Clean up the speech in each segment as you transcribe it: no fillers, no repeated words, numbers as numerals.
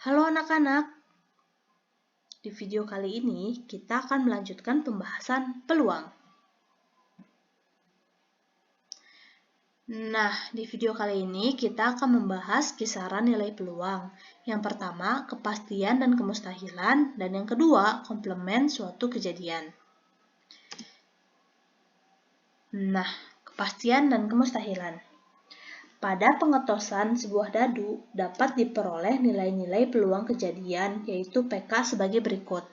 Halo anak-anak, di video kali ini kita akan melanjutkan pembahasan peluang. Nah, di video kali ini kita akan membahas kisaran nilai peluang. Yang pertama, kepastian dan kemustahilan, dan yang kedua, komplement suatu kejadian. Nah, kepastian dan kemustahilan. Pada pengetosan sebuah dadu dapat diperoleh nilai-nilai peluang kejadian, yaitu PK sebagai berikut.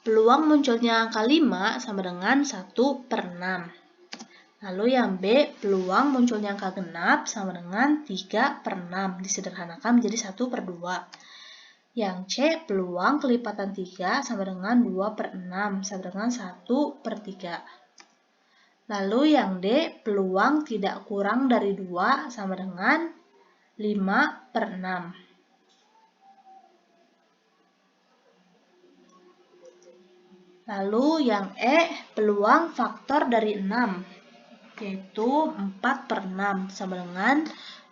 Peluang munculnya angka 5 sama dengan 1/6. Lalu yang B, peluang munculnya angka genap sama dengan 3/6. Disederhanakan menjadi 1/2. Yang C, peluang kelipatan 3 sama dengan 2/6 sama dengan 1/3. Lalu yang D, peluang tidak kurang dari 2 sama dengan 5/6. Lalu yang E, peluang faktor dari 6, yaitu 4/6 sama dengan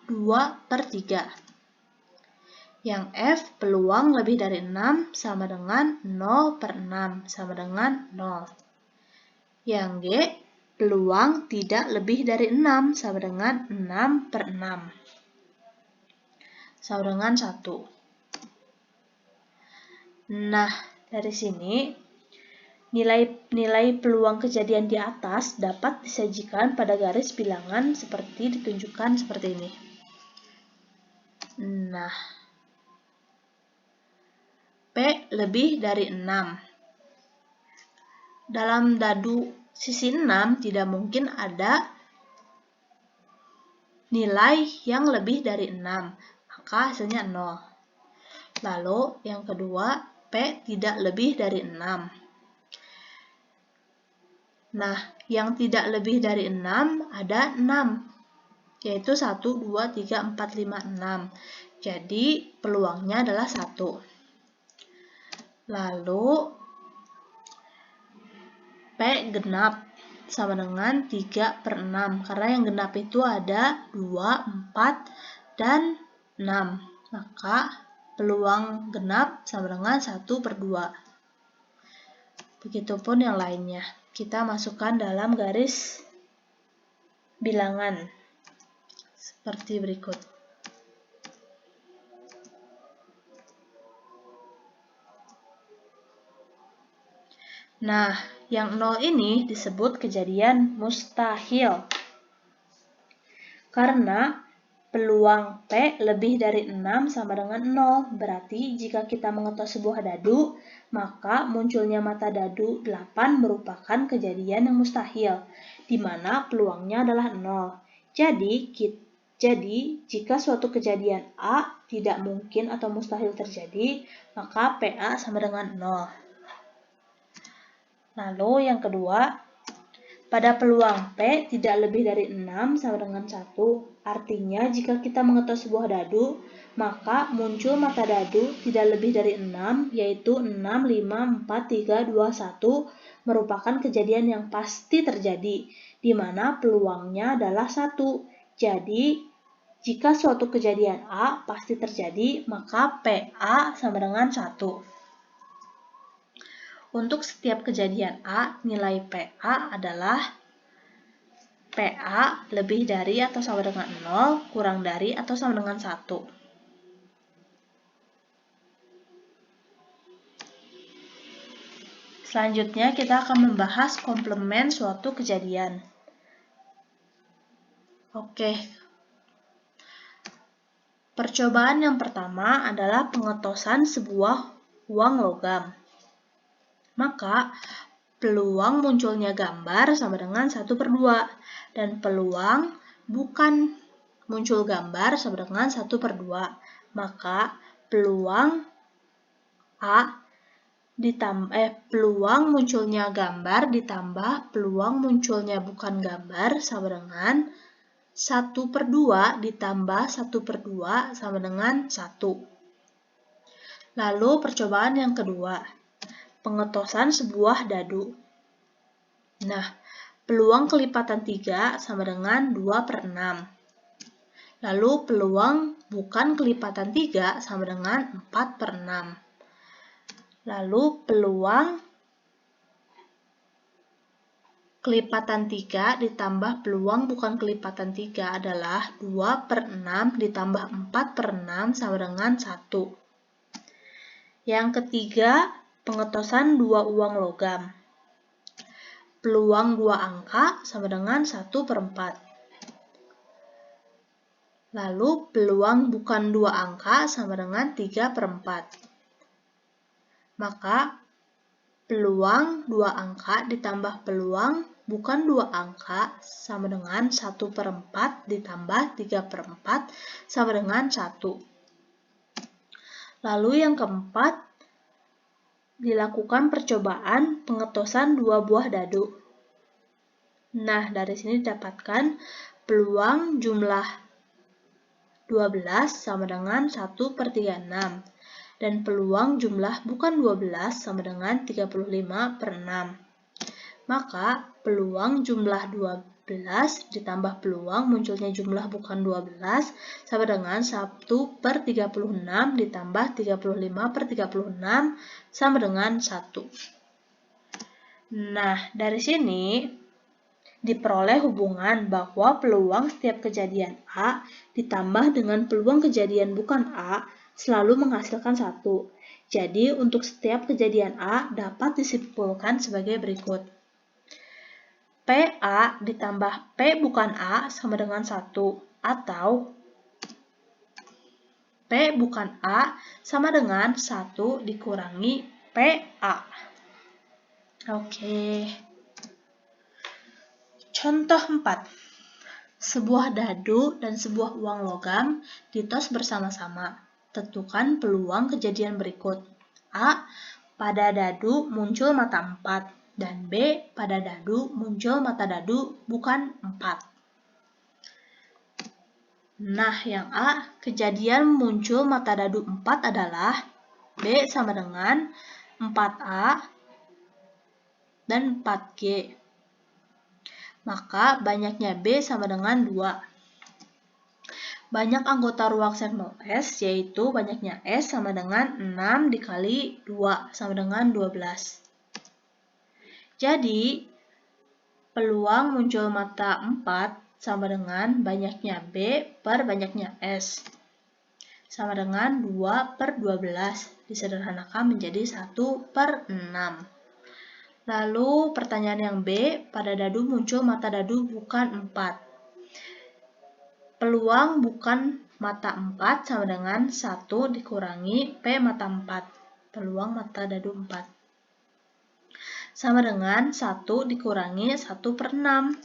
2/3. Yang F, peluang lebih dari 6 sama dengan 0/6 sama dengan 0. Yang G, peluang tidak lebih dari 6 sama dengan 6/6 sama dengan 1. Nah, dari sini nilai peluang kejadian di atas dapat disajikan pada garis bilangan seperti ditunjukkan seperti ini. Nah, P lebih dari 6. Dalam dadu sisi 6 tidak mungkin ada nilai yang lebih dari 6, maka hasilnya 0. Lalu yang kedua, P tidak lebih dari 6. Nah, yang tidak lebih dari 6 ada 6, yaitu 1, 2, 3, 4, 5, 6. Jadi, peluangnya adalah 1. Lalu, P genap sama dengan 3/6, karena yang genap itu ada 2, 4, dan 6. Maka, peluang genap sama dengan 1/2. Begitupun yang lainnya. Kita masukkan dalam garis bilangan seperti berikut. Nah, yang 0 ini disebut kejadian mustahil. Karena peluang P lebih dari 6 sama dengan 0. Berarti jika kita mengetos sebuah dadu, maka munculnya mata dadu 8 merupakan kejadian yang mustahil, di mana peluangnya adalah 0. Jadi, jika suatu kejadian A tidak mungkin atau mustahil terjadi, maka PA sama dengan 0. Lalu yang kedua, pada peluang P tidak lebih dari 6 sama dengan 1. Artinya jika kita mengetos sebuah dadu, maka muncul mata dadu tidak lebih dari 6, yaitu 6, 5, 4, 3, 2, 1 merupakan kejadian yang pasti terjadi, di mana peluangnya adalah 1. Jadi, jika suatu kejadian A pasti terjadi, maka PA sama dengan 1. Untuk setiap kejadian A, nilai PA adalah PA lebih dari atau sama dengan 0, kurang dari atau sama dengan 1. Selanjutnya kita akan membahas komplement suatu kejadian. Oke. Percobaan yang pertama adalah pengetosan sebuah uang logam. Maka, peluang munculnya gambar sama dengan 1/2, dan peluang bukan muncul gambar sama dengan 1/2. Maka, peluang A peluang munculnya gambar ditambah peluang munculnya bukan gambar sama dengan 1/2 ditambah 1/2 sama dengan 1. Lalu percobaan yang kedua, pengetosan sebuah dadu. Nah, peluang kelipatan 3 sama dengan 2/6. Lalu peluang bukan kelipatan 3 sama dengan 4/6. Lalu peluang kelipatan 3 ditambah peluang bukan kelipatan 3 adalah 2/6 ditambah 4/6 sama dengan 1. Yang ketiga, pengetosan 2 uang logam. Peluang 2 angka sama dengan 1/4. Lalu peluang bukan 2 angka sama dengan 3/4. Maka peluang 2 angka ditambah peluang bukan 2 angka sama dengan 1/4 ditambah 3/4 sama dengan 1. Lalu yang keempat, dilakukan percobaan pengetosan 2 buah dadu. Nah, dari sini didapatkan peluang jumlah 12 sama dengan 1/36. Dan peluang jumlah bukan 12 sama dengan 35/6. Maka peluang jumlah 12 ditambah peluang munculnya jumlah bukan 12 sama dengan 1/36 ditambah 35/36 sama dengan 1. Nah, dari sini diperoleh hubungan bahwa peluang setiap kejadian A ditambah dengan peluang kejadian bukan A selalu menghasilkan 1. Jadi, untuk setiap kejadian A dapat disimpulkan sebagai berikut. PA ditambah P bukan A sama dengan 1, atau P bukan A sama dengan 1 dikurangi PA. Oke. Contoh 4. Sebuah dadu dan sebuah uang logam ditos bersama-sama. Tentukan peluang kejadian berikut. A. Pada dadu muncul mata 4. Dan B, pada dadu muncul mata dadu bukan 4. Nah, yang A, kejadian muncul mata dadu 4 adalah B sama dengan 4A dan 4G. Maka banyaknya B sama dengan 2. Banyak anggota ruang segmen S, yaitu banyaknya S sama dengan 6 dikali 2 sama dengan 12. Jadi, peluang muncul mata 4 sama dengan banyaknya B per banyaknya S. Sama dengan 2/12. Disederhanakan menjadi 1/6. Lalu pertanyaan yang B, pada dadu muncul mata dadu bukan 4. Peluang bukan mata 4 sama dengan 1 dikurangi P mata 4. Peluang mata dadu 4. Sama dengan 1 dikurangi 1/6.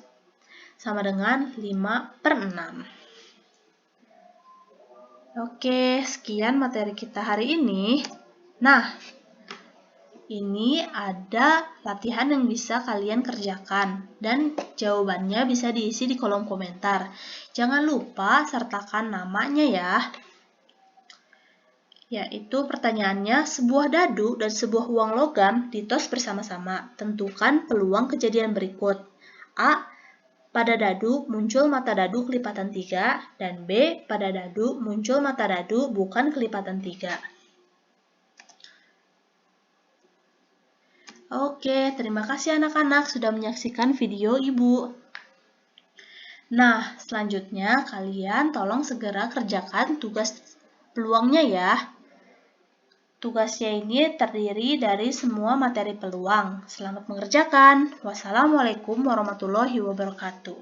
Sama dengan 5/6. Oke, sekian materi kita hari ini. Nah, ini ada latihan yang bisa kalian kerjakan dan jawabannya bisa diisi di kolom komentar. Jangan lupa sertakan namanya ya. Yaitu pertanyaannya, sebuah dadu dan sebuah uang logam ditos bersama-sama. Tentukan peluang kejadian berikut. A. Pada dadu muncul mata dadu kelipatan 3 dan B. Pada dadu muncul mata dadu bukan kelipatan 3. Oke, terima kasih anak-anak sudah menyaksikan video Ibu. Nah, selanjutnya kalian tolong segera kerjakan tugas peluangnya ya. Tugasnya ini terdiri dari semua materi peluang. Selamat mengerjakan. Wassalamualaikum warahmatullahi wabarakatuh.